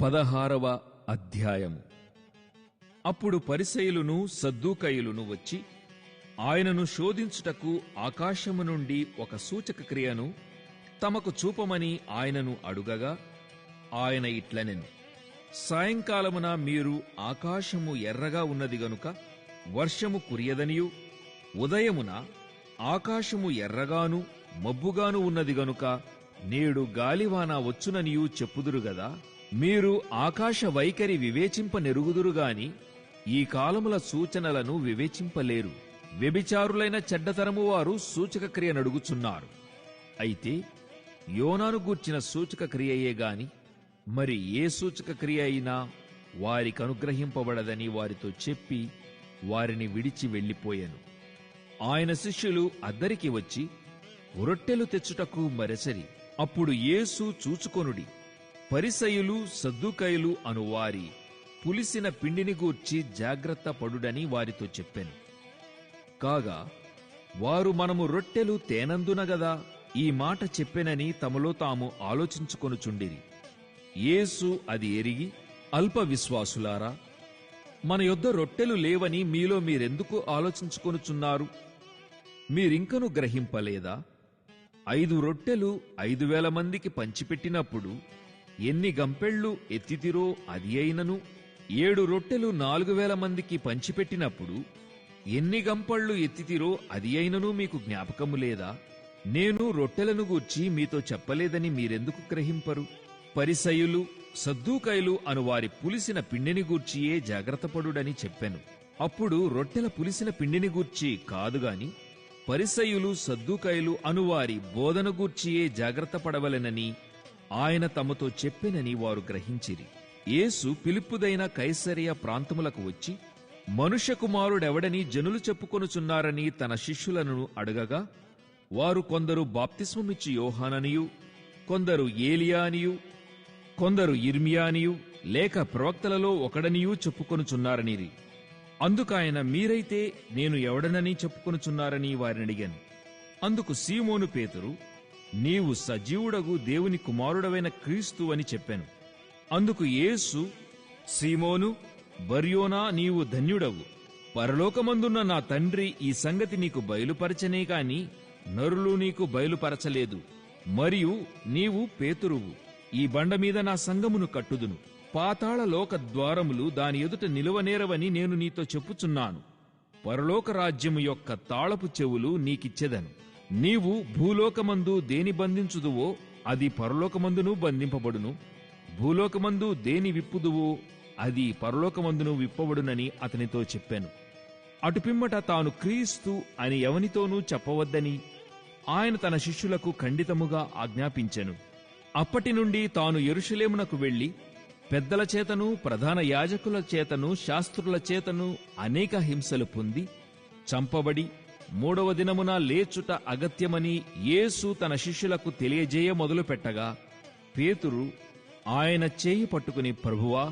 16వ అధ్యాయము. అప్పుడు పరిసయ్యులును సద్దూకయ్యులును వచ్చి ఆయనను శోధించుటకు ఆకాశము నుండి ఒక సూచక క్రియను తమకు చూపమని ఆయనను అడుగగా, ఆయన ఇట్లనెను: సాయంకాలమున మీరు ఆకాశము ఎర్రగా ఉన్నది గనుక వర్షము కురియదనియు, ఉదయమున ఆకాశము ఎర్రగాను మబ్బుగాను ఉన్నది గనుక నేడు గాలివాన వచ్చుననియూ చెప్పుదురు గదా. మీరు ఆకాశ వైఖరి వివేచింపనెరుగుదురుగాని ఈ కాలముల సూచనలను వివేచింపలేరు. వ్యభిచారులైన చెడ్డతరము వారు సూచక క్రియనడుగుచున్నారు. అయితే యోనాను గూర్చిన సూచక క్రియయే గాని మరి ఏ సూచక క్రియ అయినా వారికనుగ్రహింపబడదని వారితో చెప్పి వారిని విడిచి వెళ్లిపోయెను. ఆయన శిష్యులు అద్దరికి వచ్చి రొట్టెలు తెచ్చుటకు మరచెరి. అప్పుడు యేసు చూచుకొనుడి, పరిసయ్యులు సద్దూకయ్యులు అనువారి పులిసిన పిండిని గూర్చి జాగ్రత్త పడుడని వారితో చెప్పెను. కాగా వారు మనము రొట్టెలు తేనందున గదా ఈ మాట చెప్పెనని తమలో తాము ఆలోచించుకొనుచుండిరి. యేసు అది ఎరిగి, అల్ప విశ్వాసులారా, మన యొద్ద రొట్టెలు లేవని మీలో మీరెందుకు ఆలోచించుకొనుచున్నారు? మీరింకను గ్రహింపలేదా? 5 రొట్టెలు 5,000 మందికి పంచిపెట్టినప్పుడు ఎన్ని గంపెళ్ళు ఎత్తితిరో అది అయినను, 7 రొట్టెలు 4,000 మందికి పంచిపెట్టినప్పుడు ఎన్ని గంపళ్ళు ఎత్తితిరో అది అయినను మీకు జ్ఞాపకము లేదా? నేను రొట్టెలను గూర్చి మీతో చెప్పలేదని మీరెందుకు గ్రహింపరు? పరిసయ్యులు సద్దూకయ్యులు అనువారి పులిసిన పిండిని గూర్చియే జాగ్రత్తపడుడని చెప్పెను. అప్పుడు రొట్టెల పులిసిన పిండిని గూర్చి కాదుగాని పరిసయ్యులు సద్దూకయ్యులు అనువారి బోధన గూర్చియే జాగ్రత్త పడవలెనని ఆయన తమతో చెప్పెనని వారు గ్రహించిరి. యేసు ఫిలిప్పుదైన కైసరయ ప్రాంతములకు వచ్చి మనుష్య కుమారుడెవడని జనులు చెప్పుకొనుచున్నారని తన శిష్యులను అడగగా, వారు కొందరు బాప్తిస్మమిచ్చి యోహాననియు, కొందరు ఏలియా అనియు, కొందరు ఇర్మియా అనియు, లేక ప్రవక్తలలో ఒకడనియూ చెప్పుకొనుచున్నారనిరి. అందుకాయన, మీరైతే నేను ఎవడనని చెప్పుకొనుచున్నారని వారినడిగాను. అందుకు సీమోను పేతురు, నీవు సజీవుడగు దేవుని కుమారుడవైన క్రీస్తు అని చెప్పాను. అందుకు యేసు, సీమోను బర్యోనా, నీవు ధన్యుడవు. పరలోకమందున్న నా తండ్రి ఈ సంగతి నీకు బయలుపరచనే కాని నరులు నీకు బయలుపరచలేదు. మరియు నీవు పేతురువు, ఈ బండ మీద నా సంఘమును కట్టుదును. పాతాళ లోక ద్వారములు దాని ఎదుట నిలువనేరవని నేను నీతో చెప్పుచున్నాను. పరలోక రాజ్యము యొక్క తాళపు చెవులు నీకిచ్చెదను. నీవు భూలోకమందు దేని బంధించుదువో అది పరలోకమందును బంధింపబడును, భూలోకమందు దేని విప్పుదువో అది పరలోకమందును విప్పబడునని అతనితో చెప్పాను. అటుపిమ్మట తాను క్రీస్తు అని ఎవనితోనూ చెప్పవద్దని ఆయన తన శిష్యులకు ఖండితముగా ఆజ్ఞాపించెను. అప్పటి నుండి తాను యెరూషలేమునకు వెళ్లి పెద్దల చేతను ప్రధాన యాజకుల చేతను శాస్త్రుల చేతను అనేక హింసలు పొంది చంపబడి 3వ దినమున లేచుట అగత్యమని యేసు తన శిష్యులకు తెలియజేయ మొదలుపెట్టగా, పేతురు ఆయన చేయి పట్టుకుని, ప్రభువా,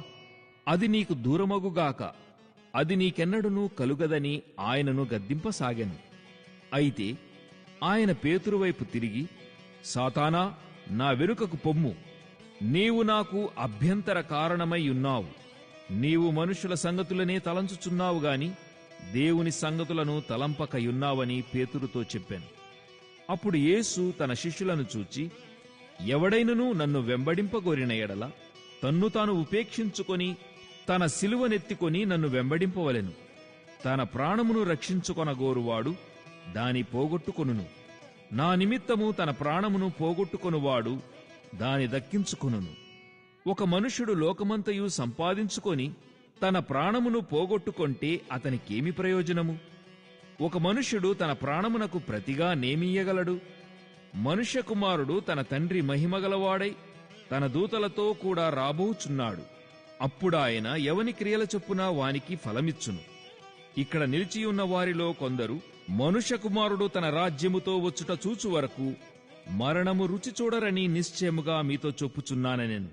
అది నీకు దూరమగుగాక, అది నీకెన్నడునూ కలుగదని ఆయనను గద్దింపసాగాను. అయితే ఆయన పేతురు వైపు తిరిగి, సాతానా, నా వెనుకకు పొమ్ము, నీవు నాకు అభ్యంతర కారణమై ఉన్నావు. నీవు మనుషుల సంగతులనే తలంచుచున్నావు గాని దేవుని సంగతులను తలంపకయున్నావని పేతురుతో చెప్పాను. అప్పుడు యేసు తన శిష్యులను చూచి, ఎవడైనను నన్ను వెంబడింపగోరిన ఎడల తన్ను తాను ఉపేక్షించుకొని తన సిలువనెత్తికొని నన్ను వెంబడింపవలెను. తన ప్రాణమును రక్షించుకొనగోరువాడు దాని పోగొట్టుకొనును. నా నిమిత్తము తన ప్రాణమును పోగొట్టుకొనువాడు దాని దక్కించుకొనును. ఒక మనుష్యుడు లోకమంతయు సంపాదించుకొని తన ప్రాణమును పోగొట్టుకొంటే అతనికేమి ప్రయోజనము? ఒక మనుష్యుడు తన ప్రాణమునకు ప్రతిగా నేమియ్యగలడు? మనుష్య కుమారుడు తన తండ్రి మహిమగలవాడై తన దూతలతో కూడా రాబోచున్నాడు. అప్పుడాయన ఎవని క్రియల చొప్పున వానికి ఫలమిచ్చును. ఇక్కడ నిలిచియున్న వారిలో కొందరు మనుష్య కుమారుడు తన రాజ్యముతో వచ్చుట చూచు వరకు మరణము రుచి చూడరని నిశ్చయముగా మీతో చెప్పుచున్నానెను.